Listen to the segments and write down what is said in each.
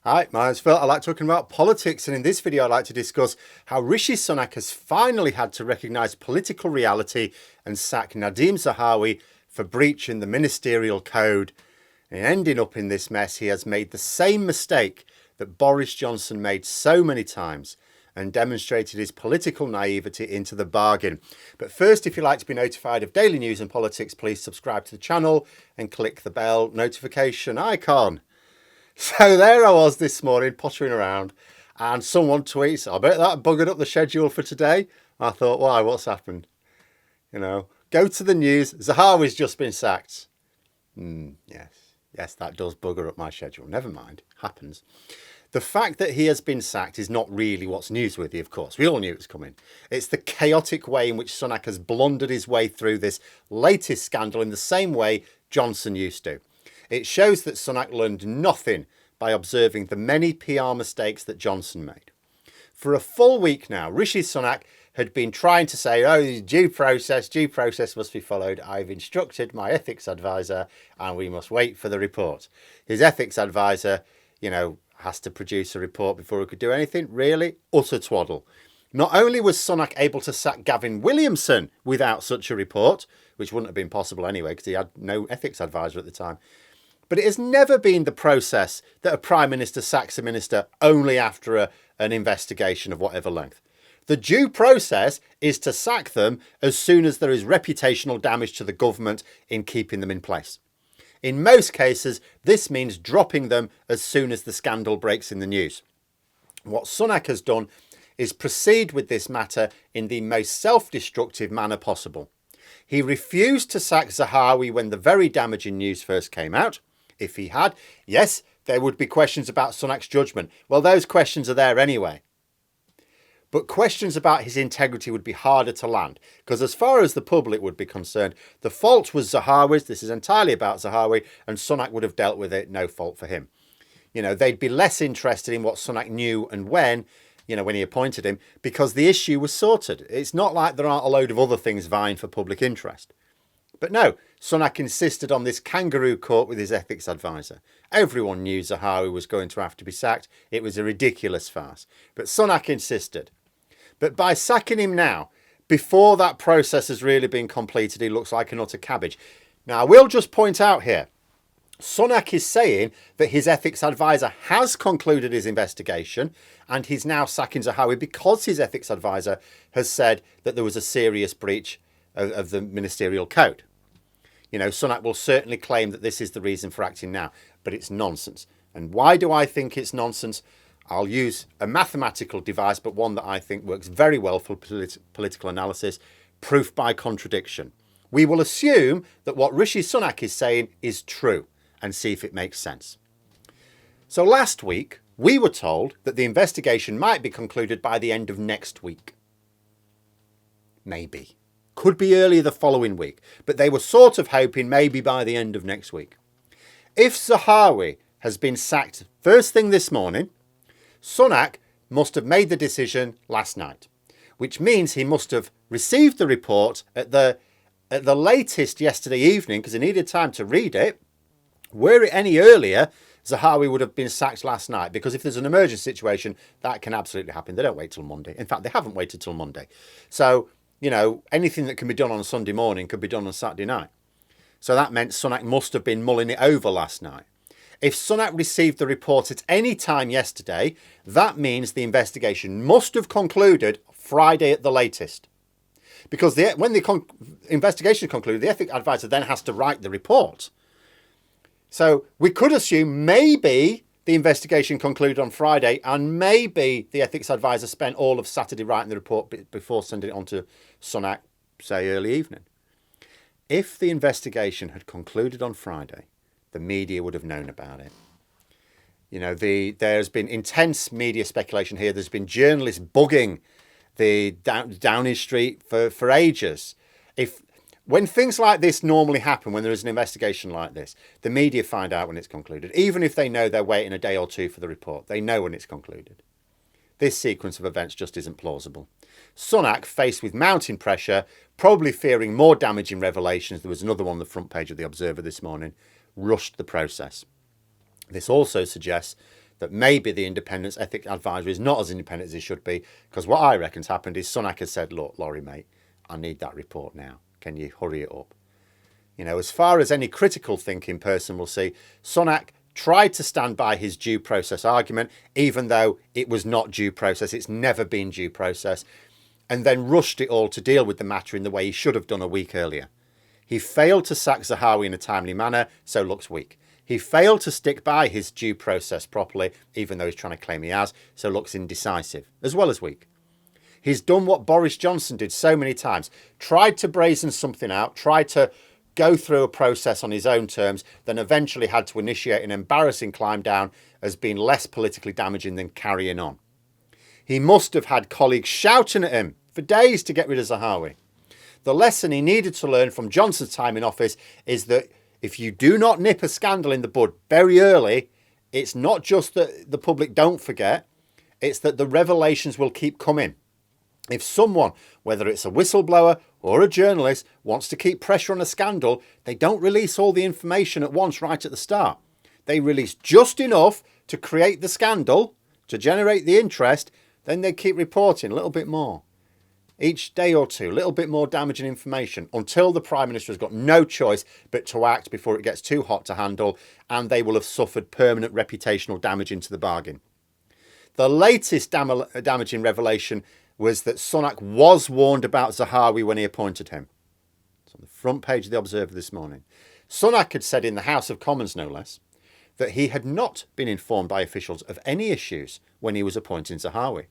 Hi, my name's Phil. I like talking about politics, and in this video I'd like to discuss how Rishi Sunak has finally had to recognise political reality and sack Nadhim Zahawi for breaching the ministerial code. And ending up in this mess, he has made the same mistake that Boris Johnson made so many times and demonstrated his political naivety into the bargain. But first, if you'd like to be notified of daily news and politics, please subscribe to the channel and click the bell notification icon. So there I was this morning pottering around and someone tweets, I bet that buggered up the schedule for today. I thought, why, what's happened? Go to the news, Zahawi's just been sacked. Yes, that does bugger up my schedule. Never mind, happens. The fact that he has been sacked is not really what's newsworthy, of course. We all knew it was coming. It's the chaotic way in which Sunak has blundered his way through this latest scandal in the same way Johnson used to. It shows that Sunak learned nothing by observing the many PR mistakes that Johnson made. For a full week now, Rishi Sunak had been trying to say, due process must be followed. I've instructed my ethics advisor and we must wait for the report. His ethics advisor, has to produce a report before he could do anything. Really? Utter twaddle. Not only was Sunak able to sack Gavin Williamson without such a report, which wouldn't have been possible anyway because he had no ethics advisor at the time, but it has never been the process that a Prime Minister sacks a minister only after an investigation of whatever length. The due process is to sack them as soon as there is reputational damage to the government in keeping them in place. In most cases, this means dropping them as soon as the scandal breaks in the news. What Sunak has done is proceed with this matter in the most self-destructive manner possible. He refused to sack Zahawi when the very damaging news first came out. If he had, yes, there would be questions about Sunak's judgement. Well, those questions are there anyway. But questions about his integrity would be harder to land because as far as the public would be concerned, the fault was Zahawi's. This is entirely about Zahawi and Sunak would have dealt with it. No fault for him. They'd be less interested in what Sunak knew and when he appointed him because the issue was sorted. It's not like there aren't a load of other things vying for public interest. But no, Sunak insisted on this kangaroo court with his ethics advisor. Everyone knew Zahawi was going to have to be sacked. It was a ridiculous farce. But Sunak insisted. But by sacking him now, before that process has really been completed, he looks like an utter cabbage. Now, I will just point out here, Sunak is saying that his ethics advisor has concluded his investigation and he's now sacking Zahawi because his ethics advisor has said that there was a serious breach of the ministerial code. Sunak will certainly claim that this is the reason for acting now, but it's nonsense. And why do I think it's nonsense? I'll use a mathematical device, but one that I think works very well for political analysis, proof by contradiction. We will assume that what Rishi Sunak is saying is true and see if it makes sense. So last week, we were told that the investigation might be concluded by the end of next week. Maybe. Could be earlier the following week, but they were sort of hoping maybe by the end of next week. If Zahawi has been sacked first thing this morning, Sunak must have made the decision last night, which means he must have received the report at the latest yesterday evening because he needed time to read it. Were it any earlier, Zahawi would have been sacked last night because if there's an emergency situation, that can absolutely happen. They don't wait till Monday. In fact, they haven't waited till Monday. So, anything that can be done on Sunday morning could be done on Saturday night. So that meant Sunak must have been mulling it over last night. If Sunak received the report at any time yesterday, that means the investigation must have concluded Friday at the latest. Because when the investigation concluded, the ethics advisor then has to write the report. So we could assume maybe the investigation concluded on Friday and maybe the ethics advisor spent all of Saturday writing the report before sending it on to Sunak, say early evening. If the investigation had concluded on Friday, the media would have known about it. There's been intense media speculation here. There's been journalists bugging the Downing Street for ages. When things like this normally happen, when there is an investigation like this, the media find out when it's concluded. Even if they know they're waiting a day or two for the report, they know when it's concluded. This sequence of events just isn't plausible. Sunak, faced with mounting pressure, probably fearing more damaging revelations, there was another one on the front page of The Observer this morning, rushed the process. This also suggests that maybe the Independence Ethics Advisory is not as independent as it should be, because what I reckon's happened is Sunak has said, look, Laurie, mate, I need that report now. Can you hurry it up? You know, as far as any critical thinking person will see, Sunak tried to stand by his due process argument, even though it was not due process. It's never been due process. And then rushed it all to deal with the matter in the way he should have done a week earlier. He failed to sack Zahawi in a timely manner, so looks weak. He failed to stick by his due process properly, even though he's trying to claim he has, so looks indecisive, as well as weak. He's done what Boris Johnson did so many times, tried to brazen something out, tried to go through a process on his own terms, then eventually had to initiate an embarrassing climb down as being less politically damaging than carrying on. He must have had colleagues shouting at him for days to get rid of Zahawi. The lesson he needed to learn from Johnson's time in office is that if you do not nip a scandal in the bud very early, it's not just that the public don't forget, it's that the revelations will keep coming. If someone, whether it's a whistleblower or a journalist, wants to keep pressure on a scandal, they don't release all the information at once right at the start. They release just enough to create the scandal, to generate the interest, then they keep reporting a little bit more. Each day or two, a little bit more damaging information until the Prime Minister has got no choice but to act before it gets too hot to handle, and they will have suffered permanent reputational damage into the bargain. The latest damaging revelation was that Sunak was warned about Zahawi when he appointed him. It's on the front page of the Observer this morning. Sunak had said in the House of Commons, no less, that he had not been informed by officials of any issues when he was appointing Zahawi.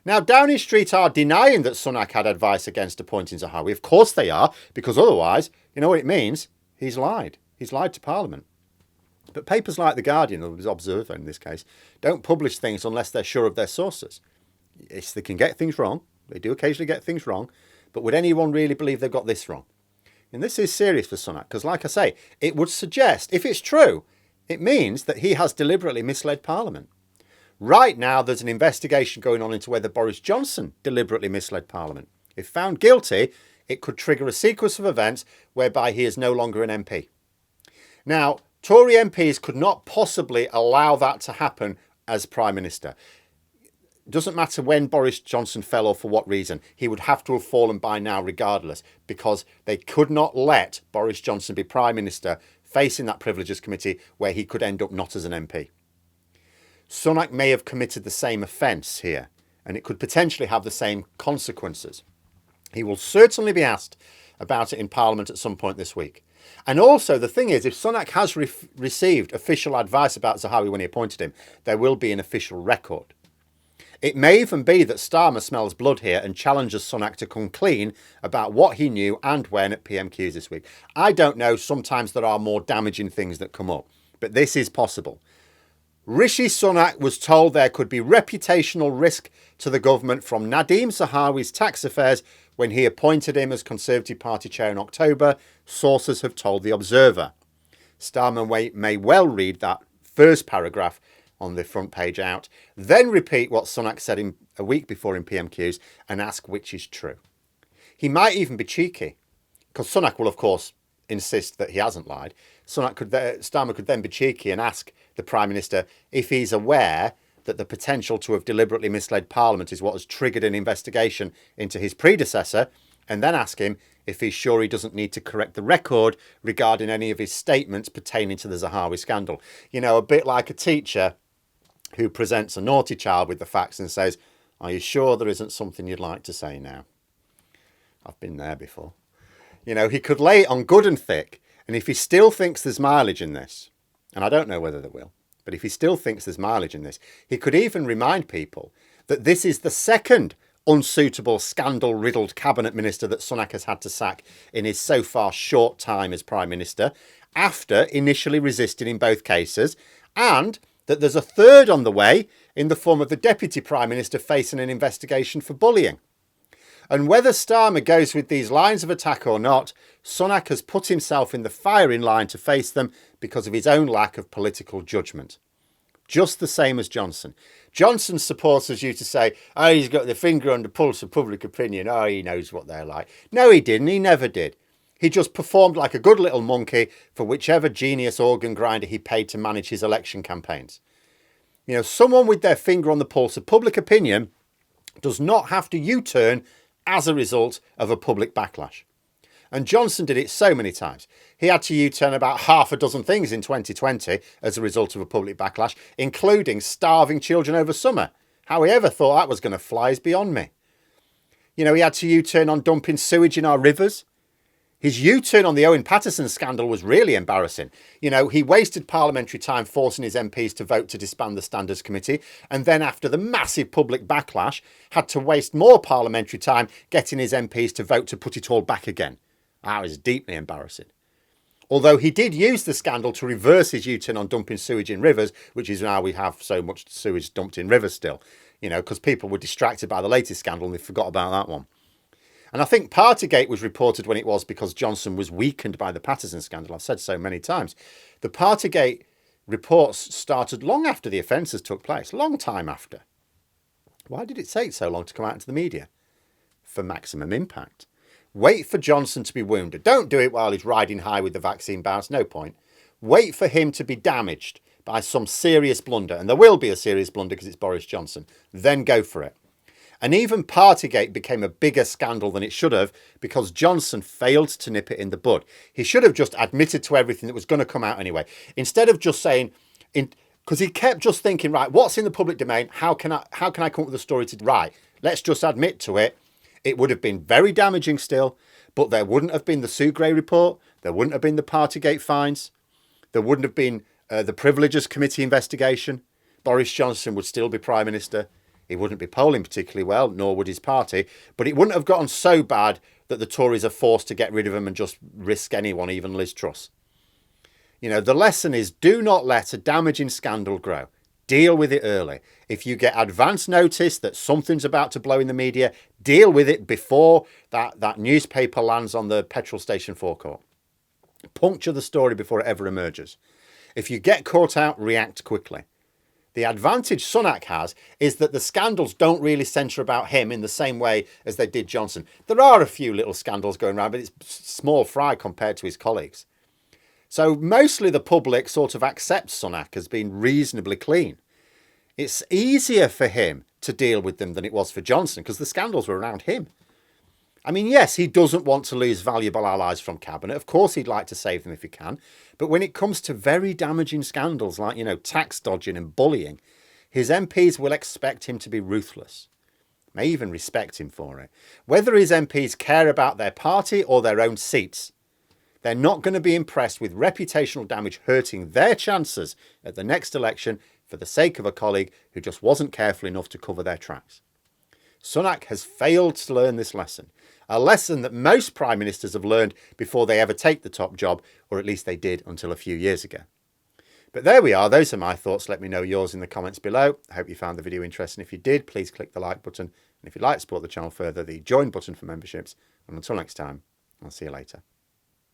Now, Downing Street are denying that Sunak had advice against appointing Zahawi. Of course they are, because otherwise, you know what it means? He's lied. He's lied to Parliament. But papers like The Guardian, or the Observer in this case, don't publish things unless they're sure of their sources. Yes, they can get things wrong. They do occasionally get things wrong. But would anyone really believe they've got this wrong? And this is serious for Sunak, because like I say, it would suggest, if it's true, it means that he has deliberately misled Parliament. Right now, there's an investigation going on into whether Boris Johnson deliberately misled Parliament. If found guilty, it could trigger a sequence of events whereby he is no longer an MP. Now, Tory MPs could not possibly allow that to happen as Prime Minister. It doesn't matter when Boris Johnson fell or for what reason. He would have to have fallen by now regardless, because they could not let Boris Johnson be Prime Minister facing that Privileges Committee where he could end up not as an MP. Sunak may have committed the same offence here, and it could potentially have the same consequences. He will certainly be asked about it in Parliament at some point this week. And also, the thing is, if Sunak has received official advice about Zahawi when he appointed him, there will be an official record. It may even be that Starmer smells blood here and challenges Sunak to come clean about what he knew and when at PMQs this week. I don't know, sometimes there are more damaging things that come up, but this is possible. Rishi Sunak was told there could be reputational risk to the government from Nadhim Zahawi's tax affairs when he appointed him as Conservative Party chair in October, sources have told The Observer. Starmer may well read that first paragraph on the front page out, then repeat what Sunak said a week before in PMQs and ask which is true. He might even be cheeky, because Sunak will, of course, insist that he hasn't lied. Starmer could then be cheeky and ask the Prime Minister if he's aware that the potential to have deliberately misled Parliament is what has triggered an investigation into his predecessor, and then ask him if he's sure he doesn't need to correct the record regarding any of his statements pertaining to the Zahawi scandal. You know, a bit like a teacher who presents a naughty child with the facts and says, "Are you sure there isn't something you'd like to say now?" I've been there before. You know, he could lay it on good and thick, and if he still thinks there's mileage in this, and I don't know whether there will, but if he still thinks there's mileage in this, he could even remind people that this is the second unsuitable, scandal-riddled cabinet minister that Sunak has had to sack in his so far short time as Prime Minister, after initially resisting in both cases, and that there's a third on the way in the form of the Deputy Prime Minister facing an investigation for bullying. And whether Starmer goes with these lines of attack or not, Sunak has put himself in the firing line to face them because of his own lack of political judgment. Just the same as Johnson. Johnson supporters used to say, "Oh, he's got the finger on the pulse of public opinion. Oh, he knows what they're like." No, he didn't. He never did. He just performed like a good little monkey for whichever genius organ grinder he paid to manage his election campaigns. You know, someone with their finger on the pulse of public opinion does not have to U-turn as a result of a public backlash. And Johnson did it so many times. He had to U-turn about half a dozen things in 2020 as a result of a public backlash, including starving children over summer. How he ever thought that was going to fly is beyond me. You know, he had to U-turn on dumping sewage in our rivers. His U-turn on the Owen Paterson scandal was really embarrassing. You know, he wasted parliamentary time forcing his MPs to vote to disband the Standards Committee, and then after the massive public backlash, had to waste more parliamentary time getting his MPs to vote to put it all back again. That was deeply embarrassing. Although he did use the scandal to reverse his U-turn on dumping sewage in rivers, which is now we have so much sewage dumped in rivers still, you know, because people were distracted by the latest scandal and they forgot about that one. And I think Partygate was reported when it was because Johnson was weakened by the Paterson scandal. I've said so many times. The Partygate reports started long after the offences took place, long time after. Why did it take so long to come out into the media? For maximum impact. Wait for Johnson to be wounded. Don't do it while he's riding high with the vaccine bounce. No point. Wait for him to be damaged by some serious blunder. And there will be a serious blunder because it's Boris Johnson. Then go for it. And even Partygate became a bigger scandal than it should have because Johnson failed to nip it in the bud. He should have just admitted to everything that was going to come out anyway. Instead of just saying, because he kept just thinking, right, what's in the public domain? How can I come up with a story to right? Let's just admit to it. It would have been very damaging still, but there wouldn't have been the Sue Gray report. There wouldn't have been the Partygate fines. There wouldn't have been the Privileges Committee investigation. Boris Johnson would still be Prime Minister. He wouldn't be polling particularly well, nor would his party. But it wouldn't have gotten so bad that the Tories are forced to get rid of him and just risk anyone, even Liz Truss. You know, the lesson is do not let a damaging scandal grow. Deal with it early. If you get advance notice that something's about to blow in the media, deal with it before that newspaper lands on the petrol station forecourt. Puncture the story before it ever emerges. If you get caught out, react quickly. The advantage Sunak has is that the scandals don't really centre about him in the same way as they did Johnson. There are a few little scandals going around, but it's small fry compared to his colleagues. So mostly the public sort of accepts Sunak as being reasonably clean. It's easier for him to deal with them than it was for Johnson because the scandals were around him. I mean, yes, he doesn't want to lose valuable allies from cabinet. Of course, he'd like to save them if he can. But when it comes to very damaging scandals like, you know, tax dodging and bullying, his MPs will expect him to be ruthless. May even respect him for it. Whether his MPs care about their party or their own seats, they're not going to be impressed with reputational damage hurting their chances at the next election for the sake of a colleague who just wasn't careful enough to cover their tracks. Sunak has failed to learn this lesson, a lesson that most prime ministers have learned before they ever take the top job, or at least they did until a few years ago. But there we are. Those are my thoughts. Let me know yours in the comments below. I hope you found the video interesting. If you did, please click the like button. And if you'd like to support the channel further, the join button for memberships. And until next time, I'll see you later.